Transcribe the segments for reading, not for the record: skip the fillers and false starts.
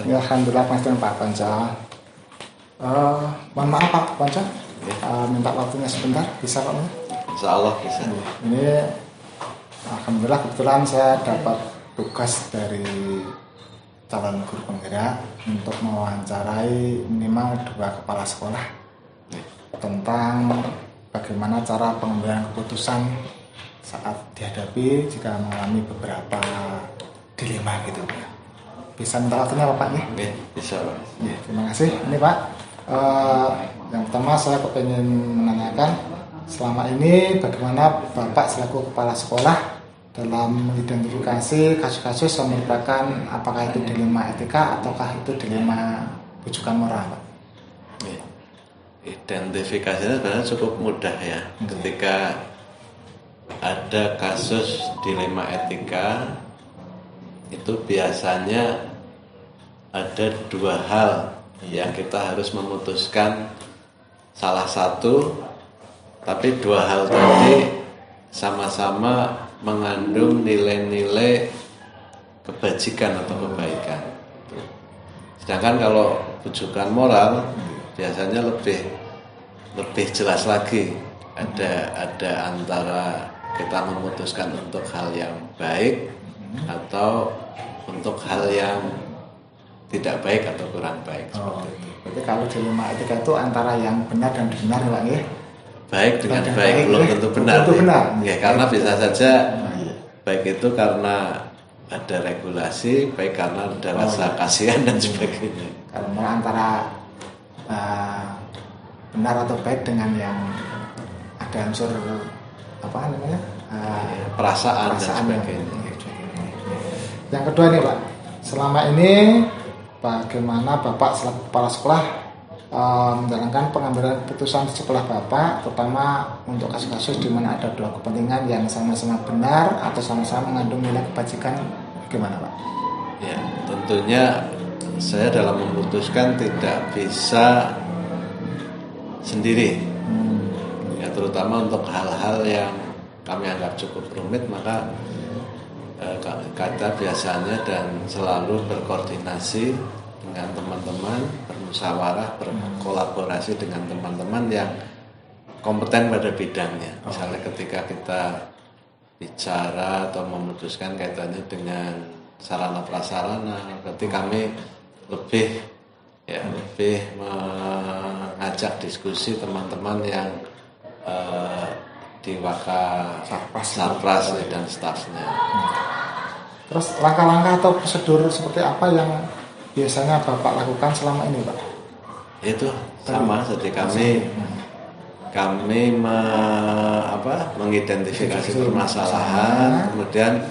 Ya, alhamdulillah panjenengan Pak Konco. Mohon maaf Pak Konco, minta waktunya sebentar, bisa Pak? Insya Allah bisa. Ini alhamdulillah kebetulan saya dapat tugas dari calon guru penggerak untuk mewawancarai minimal 2 kepala sekolah tentang bagaimana cara pengambilan keputusan saat dihadapi jika mengalami beberapa dilema gitu. Bisa minta waktunya Pak nih? Oke, bisa Pak. Ya, terima kasih. Ini Pak, yang pertama saya ingin menanyakan selama ini bagaimana Bapak selaku kepala sekolah dalam mengidentifikasi kasus-kasus yang merupakan apakah itu dilema etika ataukah itu dilema rujukan moral Pak? Ya. Identifikasinya sebenarnya cukup mudah ya. Ketika ada kasus dilema etika, itu biasanya ada 2 hal yang kita harus memutuskan salah satu, tapi 2 hal tadi sama-sama mengandung nilai-nilai kebajikan atau kebaikan. Sedangkan kalau rujukan moral biasanya lebih jelas lagi, ada antara kita memutuskan untuk hal yang baik atau untuk hal yang tidak baik atau kurang baik. Berarti kalau dilema etika itu antara yang benar dan benar Pak ya? Baik dengan baik belum tentu benar. Tentu benar. Ya, karena bisa saja baik itu karena ada regulasi, baik karena ada rasa kasihan dan sebagainya. Kalau antara benar atau baik dengan yang ada unsur apa namanya perasaan dan sebagainya. Yang kedua nih Pak, selama ini bagaimana Bapak selaku kepala sekolah menjalankan pengambilan keputusan di sekolah Bapak, terutama untuk kasus-kasus di mana ada 2 kepentingan yang sama-sama benar atau sama-sama mengandung nilai kebajikan, bagaimana Pak? Ya, tentunya saya dalam memutuskan tidak bisa sendiri. Ya, terutama untuk hal-hal yang kami anggap cukup rumit, maka kita biasanya dan selalu berkoordinasi dengan teman-teman, bermusyawarah, berkolaborasi dengan teman-teman yang kompeten pada bidangnya. Misalnya ketika kita bicara atau memutuskan kaitannya dengan sarana prasarana, berarti kami lebih mengajak diskusi teman-teman yang di Waka Sarpras dan stafnya. Terus langkah-langkah atau prosedur seperti apa yang biasanya Bapak lakukan selama ini Pak? Itu sama, jadi kami mengidentifikasi permasalahan, kemudian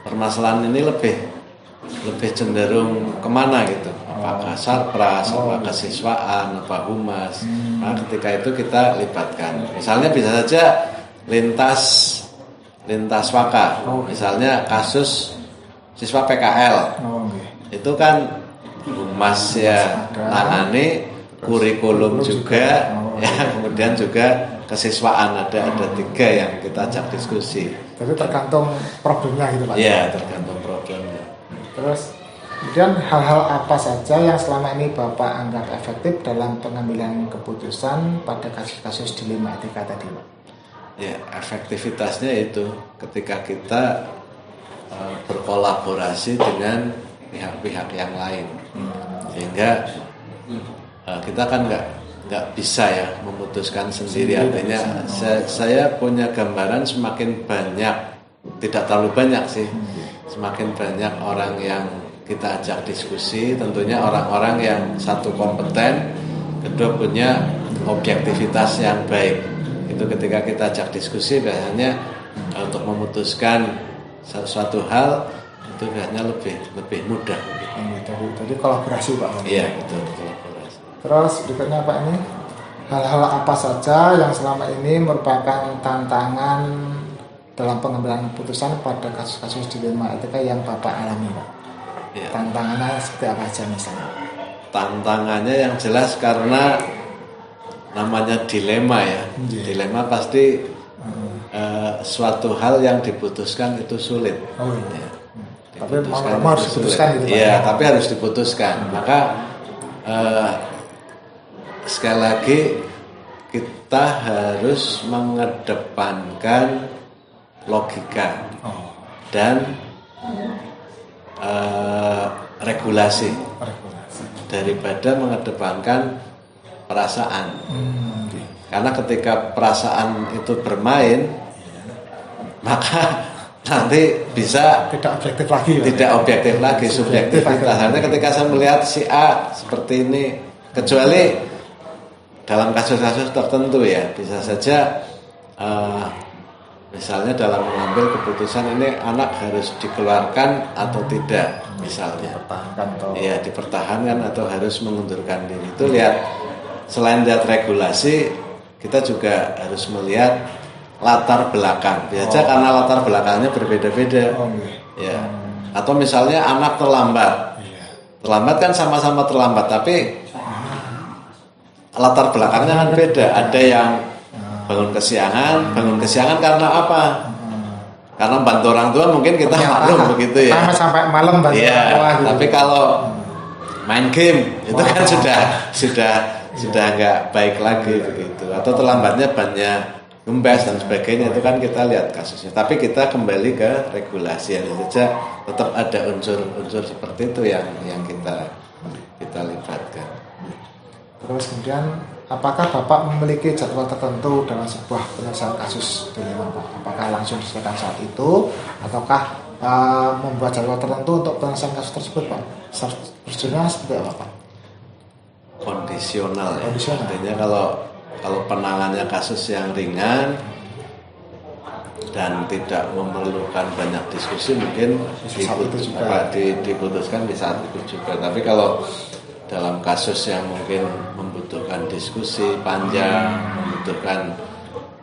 permasalahan ini lebih cenderung kemana gitu, apakah sarpras, apakah kesiswaan, apa humas. Nah, ketika itu kita libatkan, misalnya bisa saja lintas waka, misalnya kasus siswa PKL, itu kan humas ya nangani, kurikulum juga, ya kemudian juga kesiswaan ada 3 yang kita ajak diskusi. Jadi tergantung problemnya gitu Pak? Iya, tergantung problemnya. Terus kemudian hal-hal apa saja yang selama ini Bapak anggap efektif dalam pengambilan keputusan pada kasus-kasus dilema etika tadi Pak? Ya, efektivitasnya itu ketika kita berkolaborasi dengan pihak-pihak yang lain, sehingga kita kan nggak bisa ya memutuskan sendiri. Artinya saya punya gambaran semakin banyak, tidak terlalu banyak sih, semakin banyak orang yang kita ajak diskusi, tentunya orang-orang yang satu kompeten, kedua punya objektivitas yang baik. Itu ketika kita ajak diskusi biasanya untuk memutuskan suatu hal itu biasanya lebih mudah. Jadi kolaborasi Pak? Iya, betul, kolaborasi. Terus berikutnya Pak, ini hal-hal apa saja yang selama ini merupakan tantangan dalam pengambilan keputusan pada kasus-kasus dilema etika yang Bapak alami Pak? Ya. Tantangannya seperti apa aja misalnya? Tantangannya yang jelas karena namanya dilema ya. Dilema pasti suatu hal yang diputuskan itu sulit. Ya. Tapi mau harus diputuskan gitu Pak. Iya, tapi harus diputuskan. Maka sekali lagi kita harus mengedepankan logika dan regulasi daripada mengedepankan perasaan. Karena ketika perasaan itu bermain, maka nanti bisa tidak objektif lagi. Tidak objektif lagi, subjektivitas. Karena ketika saya melihat si A seperti ini, kecuali dalam kasus-kasus tertentu ya, bisa saja misalnya dalam mengambil keputusan ini anak harus dikeluarkan atau tidak, misalnya. Dipertahankan atau harus mengundurkan diri. Itu lihat, selain lihat regulasi, kita juga harus melihat latar belakang. Biasa karena latar belakangnya berbeda-beda. Ya. Atau misalnya anak terlambat. Terlambat kan sama-sama terlambat, tapi latar belakangnya kan beda. Ada yang bangun kesiangan karena apa? Karena bantu orang tua mungkin kita maklum begitu ya. Sampai malam bantu orang tua. Gitu. Tapi kalau main game itu kan sudah nggak baik lagi begitu. Atau terlambatnya banyak gembes dan sebagainya, itu kan kita lihat kasusnya. Tapi kita kembali ke regulasi yang saja, tetap ada unsur-unsur seperti itu yang kita libatkan. Terus kemudian, apakah Bapak memiliki jadwal tertentu dalam sebuah penyelesaian kasus dilema Pak? Apakah langsung diselesaikan saat itu, ataukah membuat jadwal tertentu untuk penyelesaian kasus tersebut Pak? Prosedurnya seperti apa Pak? Kondisional ya. Artinya kalau penanganannya kasus yang ringan dan tidak memerlukan banyak diskusi, mungkin diputuskan di saat itu juga. Tapi kalau dalam kasus yang mungkin membutuhkan diskusi panjang, membutuhkan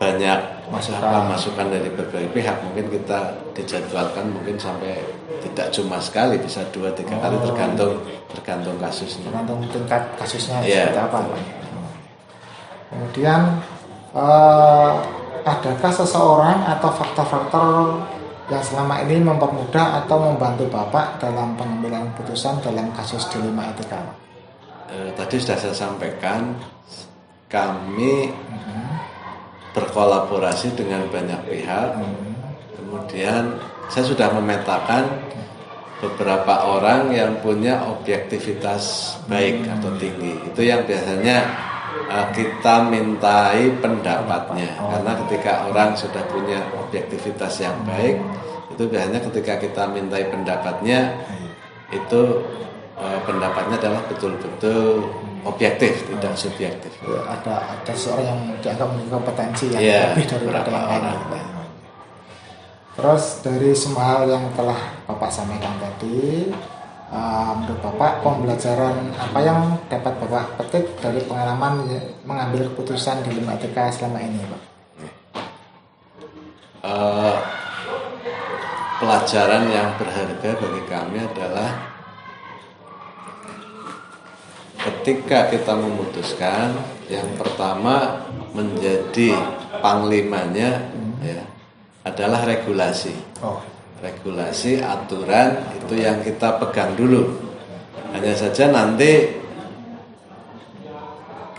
banyak masukan dari berbagai pihak, mungkin kita dijadwalkan mungkin sampai tidak cuma sekali, bisa 2-3 kali, tergantung kasusnya. Tergantung tingkat kasusnya seperti apa. Kemudian adakah seseorang atau faktor-faktor yang selama ini mempermudah atau membantu Bapak dalam pengambilan keputusan dalam kasus dilema etika? Tadi sudah saya sampaikan, kami berkolaborasi dengan banyak pihak. Kemudian saya sudah memetakan beberapa orang yang punya objektivitas baik atau tinggi. Itu yang biasanya kita mintai pendapatnya. Karena ketika orang sudah punya objektivitas yang baik, itu biasanya ketika kita mintai pendapatnya, itu pendapatnya adalah betul-betul objektif, tidak subjektif. Ada seorang yang dianggap memiliki kompetensi yang lebih daripada yang lain. Terus dari semua hal yang telah Bapak sampaikan tadi, menurut Bapak pembelajaran apa yang dapat Bapak petik dari pengalaman mengambil keputusan dilema etika selama ini, Pak? Pelajaran yang berharga bagi kami adalah ketika kita memutuskan, yang pertama menjadi panglimanya adalah regulasi. Regulasi, aturan itu yang kita pegang dulu. Hanya saja nanti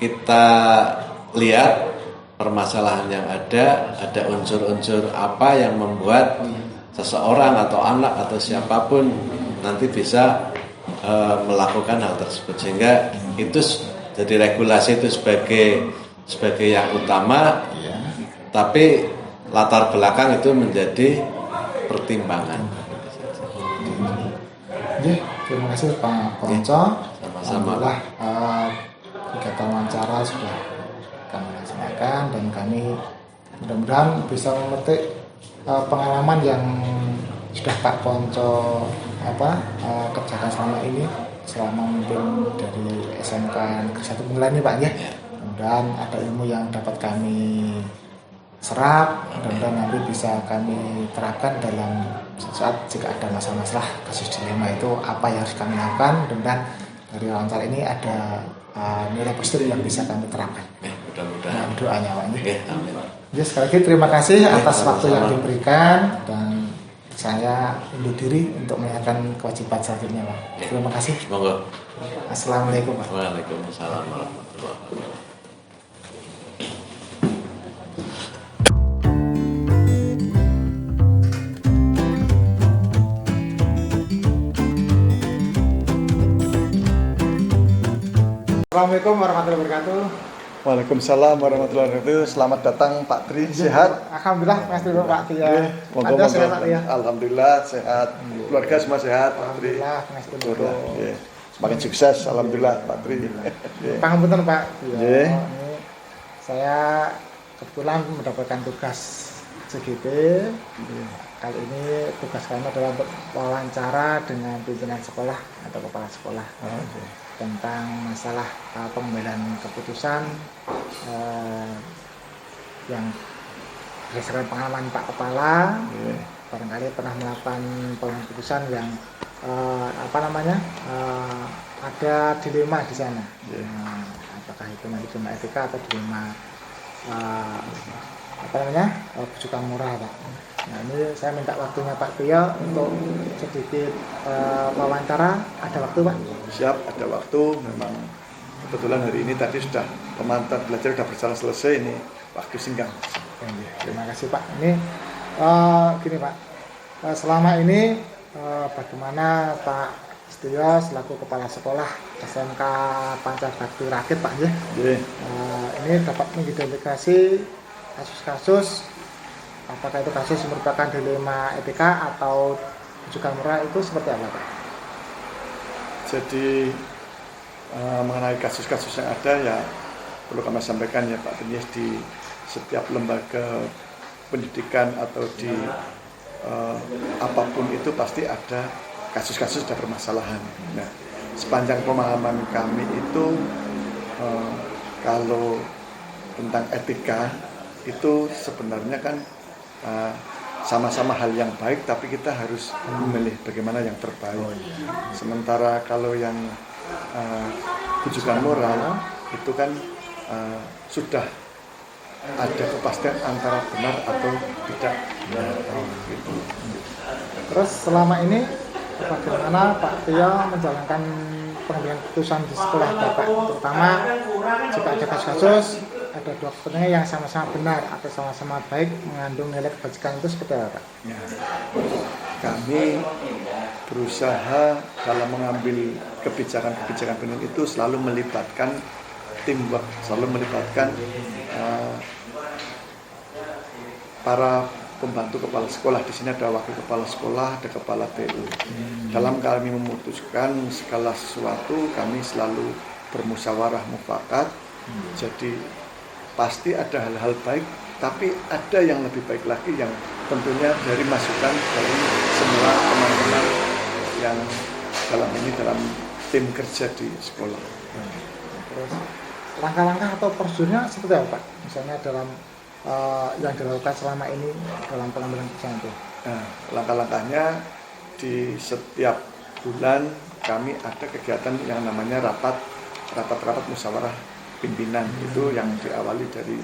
kita lihat permasalahan yang ada unsur-unsur apa yang membuat seseorang atau anak atau siapapun nanti bisa melakukan hal tersebut, sehingga itu jadi regulasi itu sebagai yang utama, tapi latar belakang itu menjadi pertimbangan. Terima kasih Pak Ponco. Sama-sama. Alhamdulillah kegiatan wawancara sudah kami laksanakan dan kami mudah-mudahan bisa memetik pengalaman yang sudah Pak Ponco kerjakan selama ini, selama mungkin dari SMK Negeri 1 Penggelan ini Pak ya. Mudah-mudahan ada ilmu yang dapat kami serap, mudah-mudahan nanti bisa kami terapkan dalam saat jika ada masalah-masalah kasus dilema itu apa yang harus kami lakukan. Mudah-mudahan dari wawancara ini ada nilai positif yang bisa kami terapkan. Mudah-mudahan. Doanya Pak. Amin. Sekali lagi terima kasih atas waktu yang diberikan, dan saya undur diri untuk menjalankan kewajiban selanjutnya, Pak. Terima kasih. Monggo. Assalamualaikum, Pak. Waalaikumsalam warahmatullahi wabarakatuh. Assalamualaikum warahmatullahi wabarakatuh. Waalaikumsalam warahmatullahi wabarakatuh. Selamat datang Pak Tri, sehat? Alhamdulillah, Mas Tri, Pak Tri. Monggo, Sehat, Pak Tri. Alhamdulillah sehat. Keluarga semua sehat, Pak Tri. Alhamdulillah, Mas Tri. Nggih. Semakin sukses, alhamdulillah Pak Tri. Nggih. Pangapunten, Pak. Nggih. Ini saya kebetulan mendapatkan tugas CGT. Kali ini tugas kami adalah untuk wawancara dengan pimpinan sekolah atau kepala sekolah tentang masalah pengambilan keputusan yang berdasarkan pengalaman Pak Kepala. Barangkali pernah melakukan pengambilan keputusan yang ada dilema di sana. Apakah itu nanti dilema etika atau dilema bujukan moral, Pak. Nah, ini saya minta waktunya Pak Tio untuk sedikit wawancara. Ada waktu, Pak? Siap, ada waktu. Memang kebetulan hari ini tadi sudah pemantau belajar sudah berjalan selesai, ini waktu singgang. Terima kasih, Pak. Ini gini, Pak. Selama ini bagaimana Pak Setio selaku kepala sekolah SMK Pancabakti Rakit, Pak, ya? Ini dapat mengidentifikasi kasus-kasus, apakah itu kasus merupakan dilema etika atau bujukan moral, itu seperti apa, Pak? Jadi mengenai kasus-kasus yang ada, ya perlu kami sampaikan ya Pak Tri, di setiap lembaga pendidikan atau di apapun itu pasti ada kasus-kasus dan permasalahan. Nah, sepanjang pemahaman kami itu kalau tentang etika itu sebenarnya kan sama-sama hal yang baik, tapi kita harus memilih bagaimana yang terbaik. Sementara kalau yang bujukan moral itu kan sudah ada kepastian antara benar atau tidak. Gitu. Terus selama ini bagaimana Pak Tio menjalankan pengambilan keputusan di sekolah Bapak, terutama jika ada kasus-kasus ada dua keputusannya yang sama-sama benar atau sama-sama baik mengandung nilai kebajikan, itu seperti apa, Pak? Ya. Kami berusaha dalam mengambil kebijakan-kebijakan benar itu selalu melibatkan teamwork, selalu melibatkan para pembantu kepala sekolah. Di sini ada wakil kepala sekolah, ada kepala TU. Dalam kami memutuskan segala sesuatu, kami selalu bermusyawarah mufakat. Jadi pasti ada hal-hal baik, tapi ada yang lebih baik lagi yang tentunya dari masukan dari semua teman-teman yang dalam tim kerja di sekolah. Terus langkah-langkah atau prosedurnya seperti apa, Pak? Misalnya dalam yang dilakukan selama ini dalam pengambilan keputusan itu. Nah, langkah-langkahnya di setiap bulan kami ada kegiatan yang namanya rapat musyawarah pimpinan. Itu yang diawali dari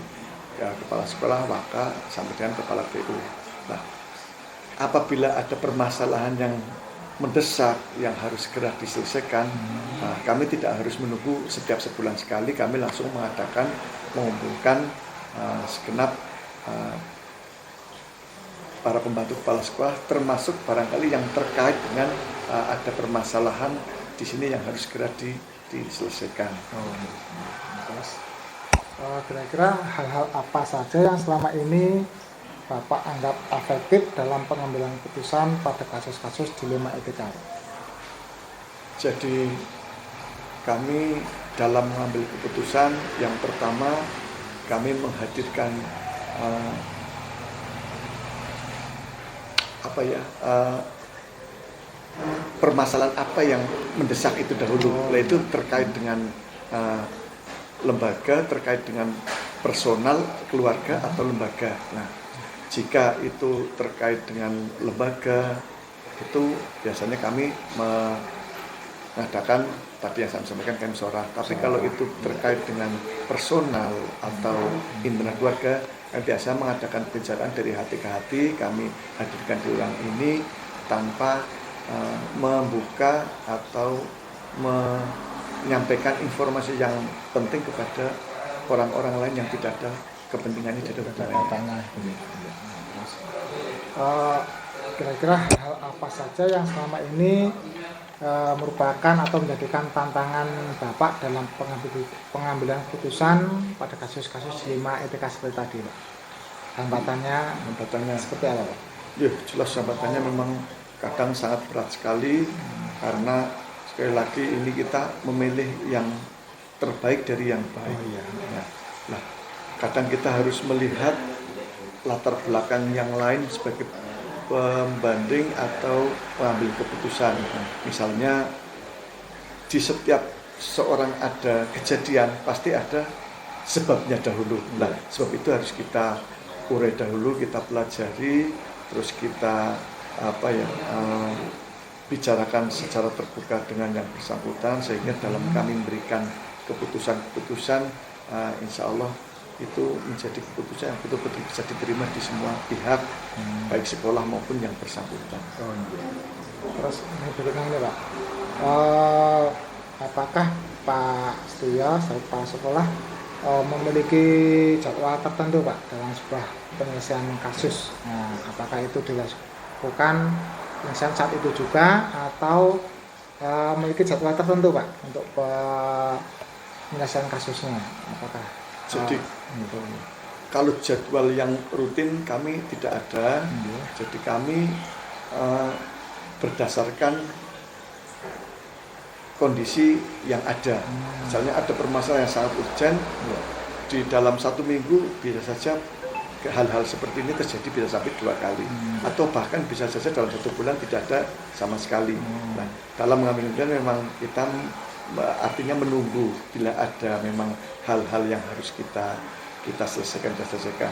kepala sekolah, waka, sampai dengan kepala TU. Nah, apabila ada permasalahan yang mendesak yang harus segera diselesaikan, kami tidak harus menunggu setiap sebulan sekali, kami langsung mengumpulkan segenap para pembantu kepala sekolah, termasuk barangkali yang terkait dengan ada permasalahan di sini yang harus segera diselesaikan. Terus kira-kira hal-hal apa saja yang selama ini Bapak anggap efektif dalam pengambilan keputusan pada kasus-kasus dilema etika? Jadi kami dalam mengambil keputusan, yang pertama kami menghadirkan permasalahan apa yang mendesak itu dahulu. Itu terkait dengan lembaga, terkait dengan personal, keluarga atau lembaga. Nah, jika itu terkait dengan lembaga, itu biasanya kami mengadakan tadi yang saya sampaikan kami musyawarah. Tapi kalau itu terkait dengan personal atau internal keluarga, Kami biasa mengadakan pembicaraan dari hati ke hati, kami hadirkan di ruang ini tanpa membuka atau menyampaikan informasi yang penting kepada orang-orang lain yang tidak ada kepentingannya di dalamnya. Kira-kira hal apa saja yang selama ini merupakan atau menjadikan tantangan Bapak dalam pengambilan keputusan pada kasus-kasus dilema etika seperti tadi, Pak? Hambatannya seperti apa, Pak? Ya, jelas hambatannya memang kadang sangat berat sekali karena sekali lagi ini kita memilih yang terbaik dari yang baik. Nah, kadang kita harus melihat latar belakang yang lain sebagai pembanding atau pengambil keputusan. Misalnya di setiap seorang ada kejadian pasti ada sebabnya dahulu. Nah, sebab itu harus kita urai dahulu, kita pelajari, terus kita bicarakan secara terbuka dengan yang bersangkutan sehingga dalam kami memberikan keputusan-keputusan insya Allah itu menjadi keputusan yang betul-betul bisa diterima di semua pihak, baik sekolah maupun yang bersangkutan. Terus ini berikutnya, Pak, apakah Pak Setio sebagai kepala sekolah memiliki jadwal tertentu, Pak, dalam sebuah penyelesaian kasus? Nah, apakah itu dilakukan penyelesaian saat itu juga atau memiliki jadwal tertentu, Pak, untuk penyelesaian kasusnya? Apakah jadi kalau jadwal yang rutin kami tidak ada, jadi kami berdasarkan kondisi yang ada. Misalnya ada permasalahan yang sangat urgent, di dalam 1 minggu bisa saja hal-hal seperti ini terjadi bisa sampai 2 kali, atau bahkan bisa saja dalam 1 bulan tidak ada sama sekali. Nah, dalam mengambil keputusan memang kita artinya menunggu bila ada memang hal-hal yang harus kita selesaikan.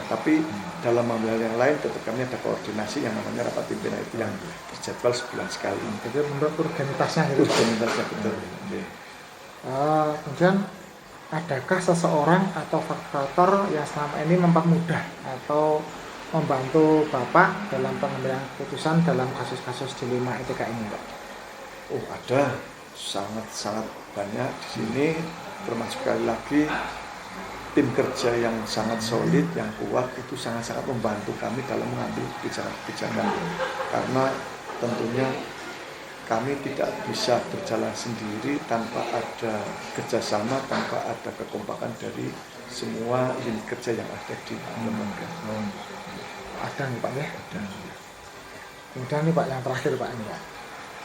Tapi dalam mengambil hal yang lain tetap kami ada koordinasi yang namanya rapat pimpinan itu yang terjadwal sebulan sekali. Jadi menurut urgenitasnya itu. Urgenitasnya betul. Kemudian adakah seseorang atau faktor yang selama ini mempermudah atau membantu Bapak dalam pengambilan keputusan dalam kasus-kasus dilema etika ini, Pak? Oh, ada sangat banyak di sini, termasuk sekali lagi tim kerja yang sangat solid, yang kuat itu sangat-sangat membantu kami dalam mengambil kebijakan. Karena tentunya kami tidak bisa berjalan sendiri tanpa ada kerjasama, tanpa ada kekompakan dari semua unit kerja yang ada di lembaga. Ada nih, Pak, ya? Ada. Kemudian nih, Pak, yang terakhir, Pak, ini, Pak.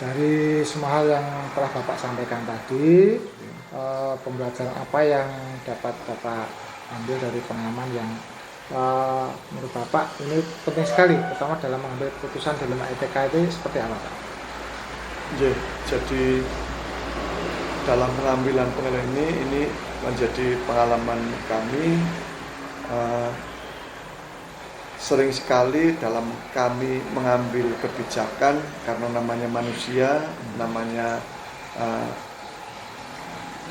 Dari semua hal yang telah Bapak sampaikan tadi, pembelajaran apa yang dapat Bapak ambil dari pengalaman yang menurut Bapak ini penting sekali, terutama dalam mengambil keputusan dilema etika itu seperti apa, Pak? Jadi dalam pengambilan ini menjadi pengalaman kami. Sering sekali dalam kami mengambil kebijakan, karena namanya manusia, namanya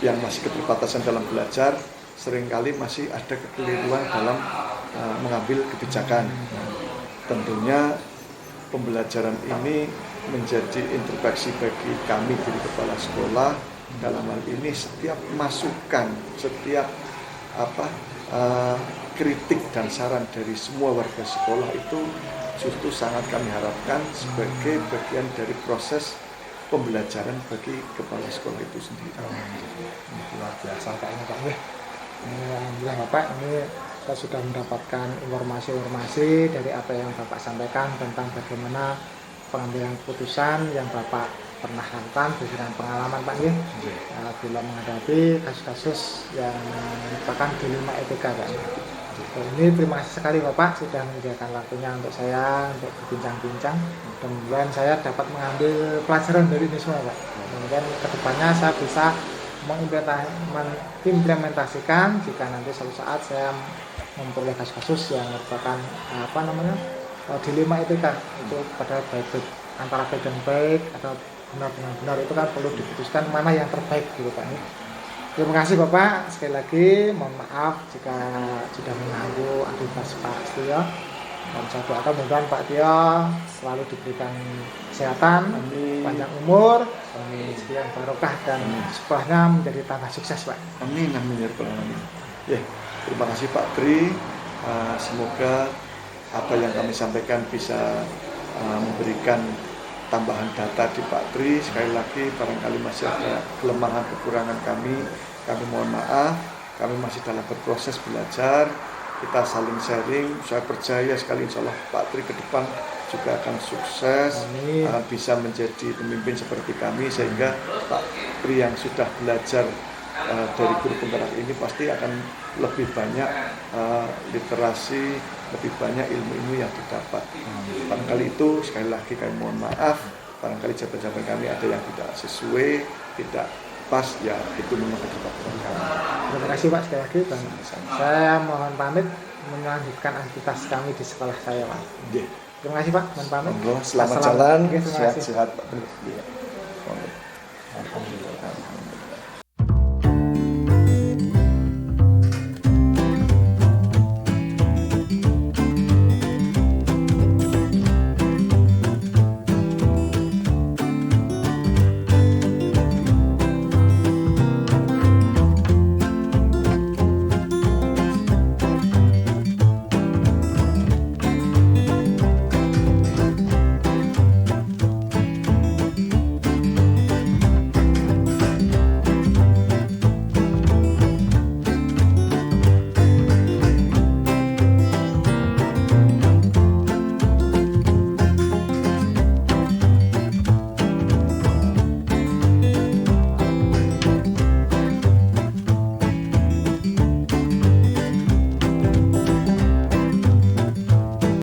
yang masih keterbatasan dalam belajar, seringkali masih ada kekeliruan dalam mengambil kebijakan. Tentunya pembelajaran ini menjadi introspeksi bagi kami dari kepala sekolah. Dalam hal ini setiap masukan, setiap kritik dan saran dari semua warga sekolah itu justru sangat kami harapkan sebagai bagian dari proses pembelajaran bagi kepala sekolah itu sendiri. Luar biasa, Pak, ini, Pak. Alhamdulillah, Bapak, ini saya sudah mendapatkan informasi dari apa yang Bapak sampaikan tentang bagaimana pengambilan keputusan yang Bapak pernah lakukan berdasarkan pengalaman, Pak, ya, bila menghadapi kasus-kasus yang merupakan dilema etika, Pak. Ini terima kasih sekali, Bapak, sudah menyediakan waktunya untuk saya untuk berbincang-bincang. Mudah-mudahan saya dapat mengambil pelajaran dari ini semua, Pak. Kemudian kedepannya saya bisa mengimplementasikan jika nanti suatu saat saya memperoleh kasus-kasus yang merupakan dilema etika itu pada baik antara baik dan baik atau benar-benar itu kan perlu diputuskan mana yang terbaik gitu, Pak. Oke, Terima kasih Bapak, sekali lagi mohon maaf jika sudah mengganggu aktivitas Pak Setio. Dan saya doakan mudah-mudahan Pak Tio selalu diberikan kesehatan, Amin. panjang umur, rezeki yang barokah dan sekolahnya menjadi tambah sukses Pak. Amin, amin ya rabbal alamin. Ya, terima kasih Pak Tri. Semoga apa yang kami sampaikan bisa memberikan tambahan data di Pak Tri. Sekali lagi barangkali masih ada kelemahan kekurangan kami mohon maaf. Kami masih dalam berproses belajar, kita saling sharing. Saya percaya sekali insya Allah Pak Tri ke depan juga akan sukses, bisa menjadi pemimpin seperti kami, sehingga Pak Tri yang sudah belajar dari guru penggerak ini pasti akan lebih banyak literasi, lebih banyak ilmu-ilmu yang didapat. Barangkali itu sekali lagi kami mohon maaf, barangkali jawaban-jawaban kami ada yang tidak sesuai, tidak pas, ya itu memang keterlambatan kami. Terima kasih Pak sekali lagi dan saya mohon pamit melanjutkan aktivitas kami di sekolah saya Pak. Yeah. Terima kasih Pak, mohon pamit. Selamat jalan, Terima kasih. sehat-sehat Pak Tri.